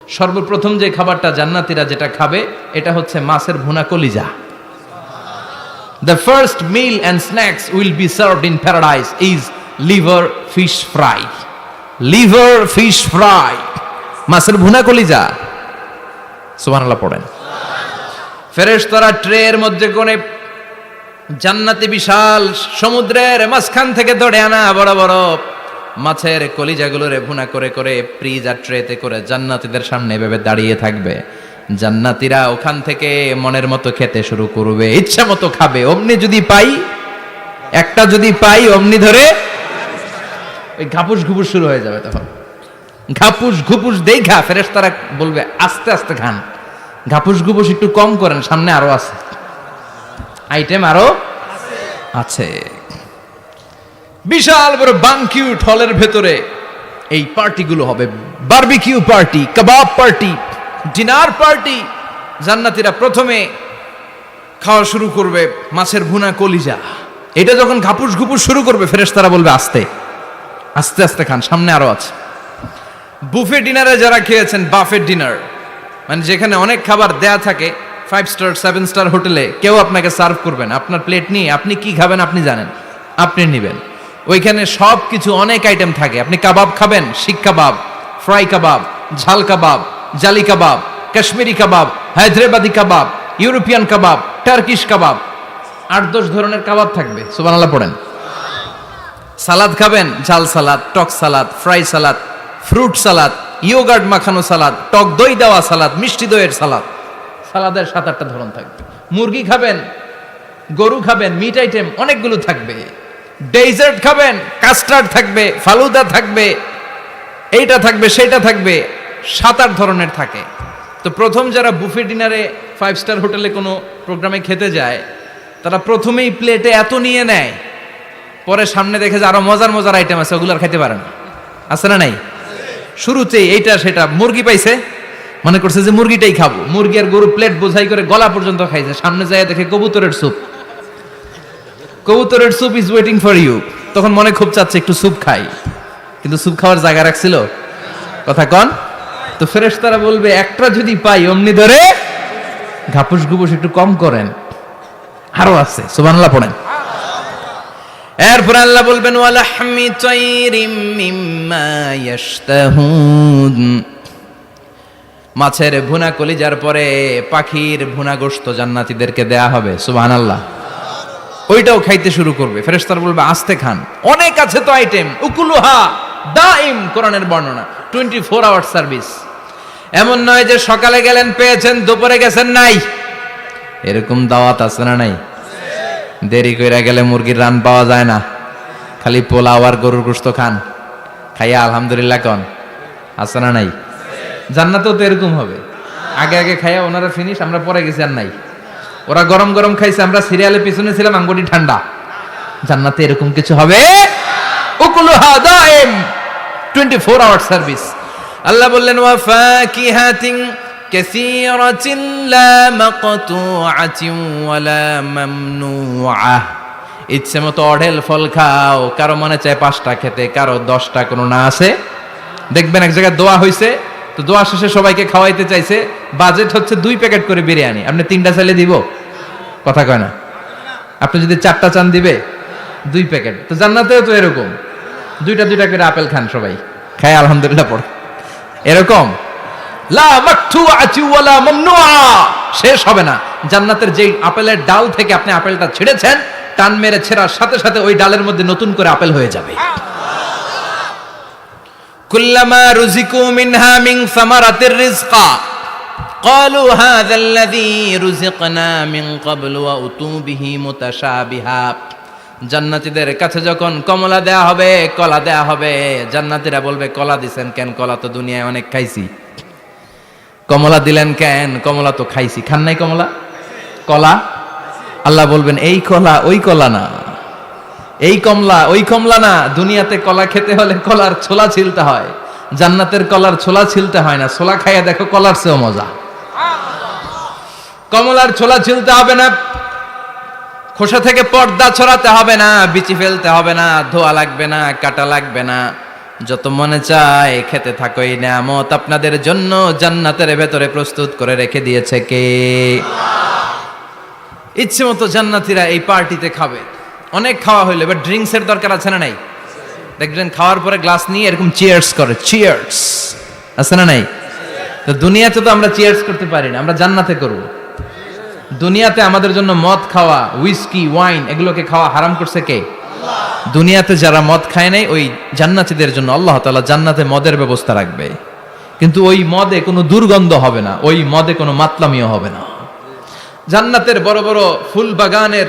সর্বপ্রথম যে খাবারটা জান্নাতীরা যেটা খাবে এটা হচ্ছে মাছের ভুনা কলিজা। The first meal and snacks will be served in paradise is liver fish fry. Liver fish fry. মাছের ভুনা কলিজা। সুবহানাল্লাহ পড়েন। ফেরেশতারা ট্রের মধ্যে কোণে জান্নাতি বিশাল সমুদ্রের মাঝখান থেকে ধরে আনা বড় বড় মাছের কলিজাগুলোরে ভুনা করে করে ফ্রিজার ট্রেতে করে জান্নাতীদের সামনে এভাবে দাঁড়িয়ে থাকবে। জান্নাতীরা ওখান থেকে মনের মতো খেতে শুরু করবে, ইচ্ছা মতো খাবে। অমনি যদি পাই, একটা যদি পাই অমনি ধরে ওই ঘাপুস ঘুপুস শুরু হয়ে যাবে। তখন ঘাপুস ঘুপুস দেখা ফেরেশতারা বলবে আস্তে আস্তে খান, ঘাপুস ঘুপুস একটু কম করেন, সামনে আরো আছে আইটেম, আরো আছে। বিশাল বড় বানকিউট হলের ভেতরে এই পার্টিগুলো হবে, বারবিকিউ পার্টি, কাবাব পার্টি, ডিনার পার্টি। জান্নাতীরা প্রথমে খাওয়া শুরু করবে মাছের ভুনা কলিজা। এটা যখন ঘাপুস ঘুপুস শুরু করবে ফেরেশতারা বলবে আস্তে আস্তে আস্তে খান, সামনে আরো আছে। বুফে ডিনারে যারা খেয়েছেন, বাফেট ডিনার মানে যেখানে অনেক খাবার দেয়া থাকে, 5 স্টার 7 স্টার হোটেলে কেউ আপনাকে সার্ভ করবেন, আপনার প্লেট নিয়ে আপনি কি খাবেন আপনি জানেন, আপনি নেবেন। ওইখানে সব কিছু অনেক আইটেম থাকে। আপনি কাবাব খাবেন, শিক কাবাব, ফ্রাই কাবাব, ঝাল কাবাব, জালি কাবাব, কাশ্মীরি কাবাব, হায়দ্রাবাদি কাবাব, ইউরোপিয়ান কাবাব, টার্কিশ কাবাব, 8-10 ধরনের কাবাব থাকবে। সুবহানাল্লাহ পড়েন। সালাদ খাবেন, ঝাল সালাদ, টক salad, fry salad, fruit salad, yoghurt মাখানো সালাদ, টক দই দেওয়া সালাদ, মিষ্টি দইয়ের সালাদ। সালাদের 7-8টা ধরন থাকবে। মুরগি খাবেন, গরু খাবেন, মিট আইটেম অনেকগুলো থাকবে। ডেজার্ট খাবেন, কাস্টার্ড থাকবে, ফালুদা থাকবে, এইটা থাকবে সেটা থাকবে, 7-8 ধরনের থাকে। তো প্রথম যারা বুফে ডিনারে 5 স্টার হোটেলে কোনো প্রোগ্রামে খেতে যায়, তারা প্রথমেই প্লেটে এত নিয়ে নেয়, পরে সামনে দেখে যে আরো মজার মজার আইটেম আছে, ওগুলো আর খাইতে পারে না। আছে না নাই? শুরুতেই এইটা সেটা, মুরগি পাইছে মনে করছে যে মুরগিটাই খাবো, মুরগি আর গরু প্লেট বোঝাই করে গলা পর্যন্ত খাইছে। সামনে যায় দেখে কবুতরের স্যুপ, কবুতরের soup is waiting for you. তখন মনে খুব চাচ্ছে একটু স্যুপ খাই, কিন্তু স্যুপ খাওয়ার জায়গা রাখছিল? কথা কন। তো ফেরেশতারা বলবে একটা যদি পাই অমনি ধরে ঘাপুস ঘুপুস একটু কম করেন, আরো আছে। সুবহানাল্লাহ পড়েন। এরপর আল্লাহ বলবেন ওয়ালাহমি তাইরিম মিম্মা ইয়াশতাহুন। মাছের ভুনা কলিজার পরে পাখির ভুনা গোশত জান্নাতীদেরকে দেয়া হবে। সুবহানাল্লাহ। ওইটাও খাইতে শুরু করবে। ফেরেশতারা বলবে আস্তে খান, অনেক আছে তো আইটেম। উকুলুহা দাইম, কোরআনের বর্ণনা, 24 আওয়ার সার্ভিস। এমন নয় যে সকালে গেলেন পেয়েছেন, দুপুরে গেছেন নাই। এরকম দাওয়াত আছে না নাই? দেরি কইরা গেলে মুরগির রান পাওয়া যায় না, খালি পোলাও আর গরুর গোশত খান, খাইয়া আলহামদুলিল্লাহ কন। আছে না নাই? জান্নাতেও তো এরকম হবে। আগে আগে খাইয়া ওনারা ফিনিশ, আমরা পরে গেছি আর নাই। ওরা গরম গরম খাইছে, আমরা সিরিয়ালে পিছনে ছিলাম, আঙ্গুটি ঠান্ডা। জান্নাতে এরকম কিছু হবে। উকুলুহা দাইম, 24 আওয়ার সার্ভিস। আল্লাহ বললেন ওয়া ফাকিহাতিন কাসীরাতিন লা মাকতুআতিন ওয়া লা মামনুআহ। ইচ্ছে মতো অঢেল ফল খাও, কারো মনে চায় 5টা খেতে, কারো 10টা, কোনো না আছে। দেখবেন এক জায়গায় দোয়া হইছে, তো দোয়া শেষে সবাইকে খাওয়াইতে চাইছে, বাজেট হচ্ছে 2 প্যাকেট করে বিরিয়ানি, আপনি 3টা চাইলে দিব? কথা কয় না। আপনি যদি 4টা চান দিবে 2 প্যাকেট। তো জান্নাতেও তো এরকম, 2টা করে আপেল খান সবাই, খায় আলহামদুলিল্লাহ পড়ে। এরকম লা মাকতুআতি ওয়ালা মামনুআ, শেষ হবে না। জান্নাতের যেই আপেলের ডাল থেকে আপনি আপেলটা ছিঁড়েছেন, টান মেরে ছেঁড়ার সাথে সাথে ওই ডালের মধ্যে নতুন করে আপেল হয়ে যাবে। কুল্লামা রুজিকু মিনহা মিন সামারাতির রিজকা ক্বালু হাযাল্লাযী রুজিকনা মিন ক্বাবলু ওয়া উতু বিহি মুতাশাবিহা। জান্নাতীদের কাছে যখন কমলা দেয়া হবে, কলা দেয়া হবে, জান্নাতীরা বলবে কলা দিছেন কেন? কলা তো দুনিয়ায় অনেক খাইছি। কমলা দিলেন কেন? কমলা তো খাইছি। খান নাই কমলা? কলা? আল্লাহ বলবেন এই কলা ওই কলা না, এই কমলা ওই কমলা না। দুনিয়াতে কলা খেতে হলে কলার ছোলা ছিলতে হয়, জান্নাতের কলার ছোলা ছিলতে হয় না। ছোলা খাইয়া দেখো, কলার চেয়েও মজা। কমলার ছোলা ছিলতে হবে না, খোসা থেকে পর্দা ছড়াতে হবে না, বিচি ফেলতে হবে না, ধোয়া লাগবে না, কাটা লাগবে না। যত মনে চায় খেতে থাকো, এই নিয়ামত আপনাদের জন্য জান্নাতের ভেতরে প্রস্তুত করে রেখে দিয়েছে কে? ইচ্ছে মতো জান্নাতীরা এই পার্টিতে খাবে। অনেক খাওয়া হইলো, এবার ড্রিঙ্কসের দরকার আছে না নাই? দেখবেন খাওয়ার পরে গ্লাস নিয়ে এরকম চিয়ার্স করে, চিয়ার্স আছে না নাই? তো দুনিয়াতে তো আমরা চিয়ার্স করতে পারি না, আমরা জান্নাতে করব। দুনিয়াতে আমাদের জন্য মদ খাওয়া, উইস্কি, ওয়াইন এগুলোকে খাওয়া হারাম করছে কে? দুনিয়াতে যারা মদ খায় নাই, ওই জান্নাতীদের জন্য আল্লাহ তাআলা জান্নাতে মদের ব্যবস্থা রাখবে। কিন্তু ওই মদে কোনো দুর্গন্ধ হবে না, ওই মদে কোনো মাতলামিও হবে না। জান্নাতের বড় বড় ফুল বাগানের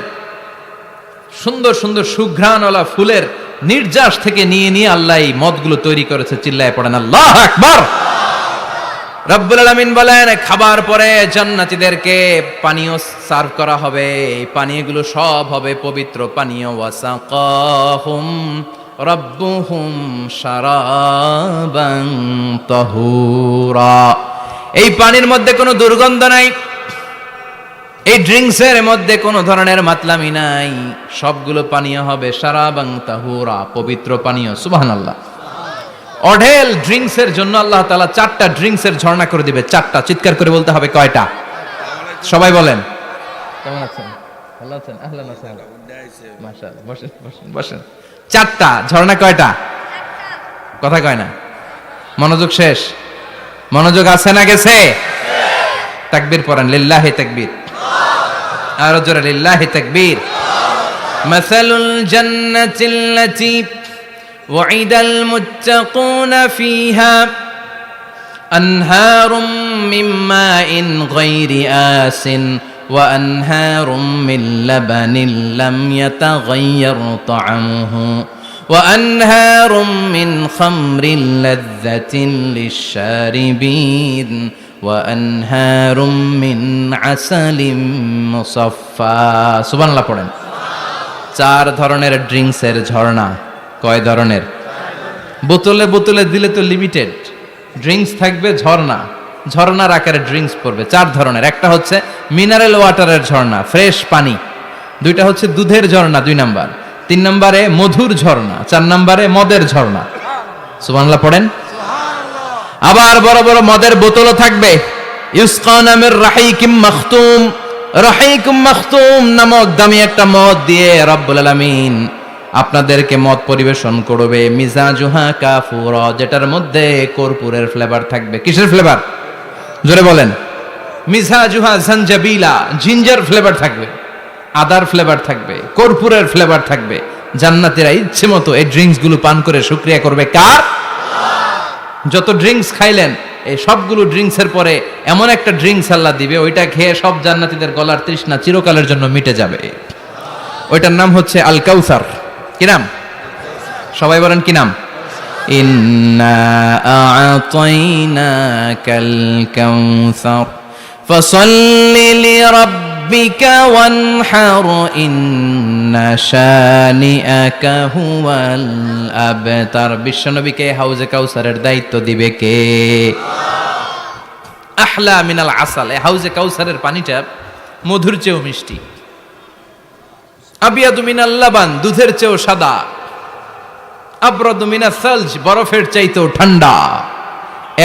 সুন্দর সুন্দর সুঘ্রাণওয়ালা ফুলের নির্যাস থেকে নিয়ে নিয়ে আল্লাহ এই মদগুলো তৈরি করেছে। চিল্লায় পড়েন আল্লাহু আকবার। রব্বুল আলামিন বলেন, খাবার পরে জান্নাতীদেরকে পানীয় সার্ভ করা হবে। এই পানীয়গুলো সব হবে পবিত্র পানীয়। ওয়াসাকাহুম রাব্বুহুম শারাবান তাহুরা। এই পানির মধ্যে কোনো দুর্গন্ধ নাই, এই ড্রিঙ্কসের মধ্যে কোনো ধরনের মাতলামি নাই। সবগুলো পানীয় হবে শারাবান তাহুরা, পবিত্র পানীয়। সুবহানাল্লাহ। অঢেল ড্রিঙ্কসের জন্য আল্লাহ তাআলা 4টা ড্রিঙ্কসের ঝর্ণা করে দিবে। 4টা, চিৎকার করে বলতে হবে কয়টা? সবাই বলেন। কেমন আছেন? ভালো আছেন? আহলান ওয়া সাহলান। মাশাআল্লাহ। বসেন বসেন বসেন। 4টা ঝর্ণা কয়টা? কথা কয় না। মনোযোগ শেষ। মনোযোগ আছে না গেছে? তাকবীর পড়েন, লিল্লাহি তাকবীর। আর জোরে লিল্লাহি তাকবীর। মাসালুল জান্নাতিল্লাতী وعد المتقون فيها أنهار من ماء غير آسن وأنهار من لبن لم يتغير طعمه وأنهار من خمر لذة للشاربين وأنهار من عسل مصفى سبحان الله পড়েন। 4 ধরনের ড্রিঙ্কসের ঝর্ণা। কয় ধরনের? বোতলে বোতলে দিলে তো লিমিটেড ড্রিঙ্কস থাকবে, ঝর্ণা ঝর্ণার আকারে ড্রিঙ্কস পড়বে। 4 ধরনের। একটা হচ্ছে মিনারেল ওয়াটারের ঝর্ণা, ফ্রেশ পানি। 2টা হচ্ছে দুধের ঝর্ণা, 2 নাম্বার। 3 নম্বরে মধুর ঝর্ণা, 4 নম্বরে মদের ঝর্ণা। সুবহানাল্লাহ পড়েন। আবার বড় বড় মদের বোতলও থাকবে। ইউসকানা মির রাহিকিম মাখতুম। রাহিকুম মাখতুম নামক দামি একটা মদ দিয়ে রব্বুল আলামিন আপনাদেরকে মদ পরিবেশন করবে। মিজাজুহা কাফুরা, যেটার মধ্যে কর্পূরের ফ্লেভার থাকবে। কিসের ফ্লেভার? জোরে বলেন। মিজাজুহা জানজাবিলা, জিঞ্জার ফ্লেভার থাকবে, আদার ফ্লেভার থাকবে, কর্পূরের ফ্লেভার থাকবে। জান্নাতীরা ইচ্ছে মতো এই ড্রিঙ্কস গুলো পান করে শুকরিয়া করবে কার? যত ড্রিঙ্কস খাইলেন এই সবগুলো ড্রিঙ্কসের পরে এমন একটা ড্রিঙ্কস আল্লাহ দিবে, ওইটা খেয়ে সব জান্নাতীদের গলার তৃষ্ণা চিরকালের জন্য মিটে যাবে। ওইটার নাম হচ্ছে আল কাউসার। কি নাম? সবাই বলেন কি নাম? ইন্না আ'তাইনাকাল কাউসার ফাসাল্লি লিরাব্বিকা ওয়ানহার ইন্না শানিআকা হুয়াল আবতার। বিশ্বনবীকে হাউজে কাউসারের দায়িত্ব দিবে কে? আহলা মিনাল আসাল। এই হাউজে কাউসারের পানিটা মধুর চেয়েও মিষ্টি। আবিয়াদু মিনাল লাবান, দুধের চেয়েও সাদা। আবরাদু মিনাস সালজ, বরফের চাইতেও ঠান্ডা।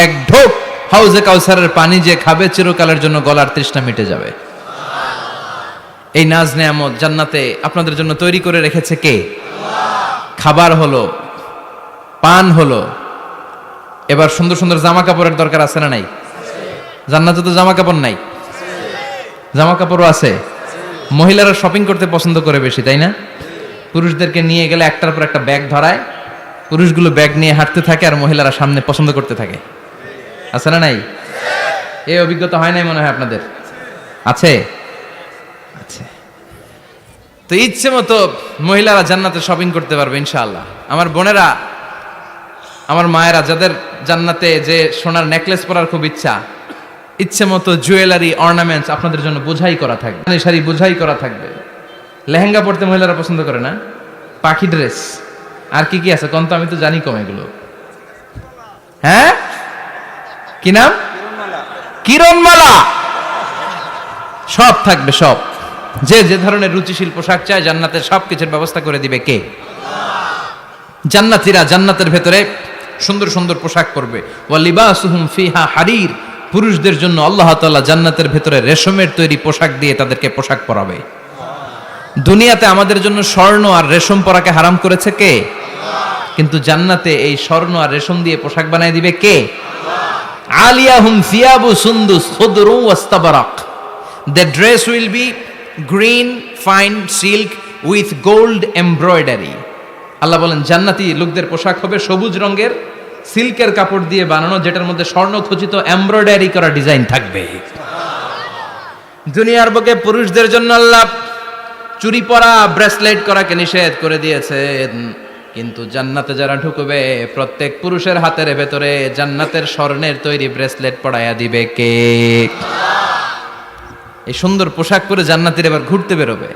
এক ঢোক হাউজে কাউসারের পানি যে খাবে চিরকালের জন্য গলার তৃষ্ণা মিটে যাবে। এই নাজ নেয়ামত জান্নাতে আপনাদের জন্য তৈরি করে রেখেছে কে? খাবার হলো, পান হলো, এবার সুন্দর সুন্দর জামা কাপড়ের দরকার আছে না নাই? জান্নাতে তো জামা কাপড় নাই, জামা কাপড়ও আছে। মহিলারা শপিং করতে পছন্দ করে বেশি, তাই না? পুরুষদেরকে নিয়ে গেলে একটার পর একটা ব্যাগ ধরায়, পুরুষগুলো ব্যাগ নিয়ে হাঁটতে থাকে আর মহিলারা সামনে পছন্দ করতে থাকে। আছে না নাই? এই অভিজ্ঞতা হয় নাই মনে হয় আপনাদের? আছে? আছে। তো ইচ্ছে মতো মহিলারা জান্নাতে শপিং করতে পারবে ইনশাআল্লাহ। আমার বোনেরা, আমার মায়েরা, যাদের জান্নাতে যে সোনার নেকলেস পরার খুব ইচ্ছা, ইচ্ছে মতো জুয়েলারি অর্নামেন্টস আপনাদের জন্য বোঝাই করা থাকবে, শাড়ি বোঝাই করা থাকবে। লেহেঙ্গা পরতে মহিলারা পছন্দ করে না? পাখি ড্রেস, আর কি কি আছে কোন তো? আমি তো জানি কম এগুলো। হ্যাঁ, কি নাম? কিরণমালা। সব থাকবে, সব। যে যে ধরনের রুচিশীল পোশাক চায় জান্নাতের সব কিছুর ব্যবস্থা করে দিবে কে? জান্নাতীরা জান্নাতের ভেতরে সুন্দর সুন্দর পোশাক পরবে। ওয়া লিবাসুহুম ফিহা হারির, পুরুষদের জন্য আল্লাহ তাআলা জান্নাতের ভেতরে রেশমের তৈরি পোশাক দিয়ে তাদেরকে পোশাক পরাবে। দুনিয়াতে আমাদের জন্য স্বর্ণ আর রেশম পরাকে হারাম করেছে কে? কিন্তু জান্নাতে এই স্বর্ণ আর রেশম দিয়ে পোশাক বানায় দিবে কে? আলিয়াহুম সিয়াবু সুন্দুস খুদরু ওয়াস্তাবারাক, the dress will be green fine silk with gold embroidery। আল্লাহ বলেন জান্নাতি লোকদের পোশাক হবে সবুজ রঙের সিল্কের কাপড় দিয়ে বানানো, যেটার মধ্যে স্বর্ণ খচিত এমব্রয়ডারি করা ডিজাইন থাকবে। দুনিয়ার বুকে পুরুষদের জন্য আল্লাহ চুরি পরা ব্রেসলেট করাকে নিষেধ করে দিয়েছেন, কিন্তু জান্নাতে যারা ঢুকবে প্রত্যেক পুরুষের হাতের ভেতরে জান্নাতের স্বর্ণের তৈরি ব্রেসলেট পরাইয়া দিবে কে? এই সুন্দর পোশাক পরে জান্নাতীরা এবার ঘুরতে বেরোবে।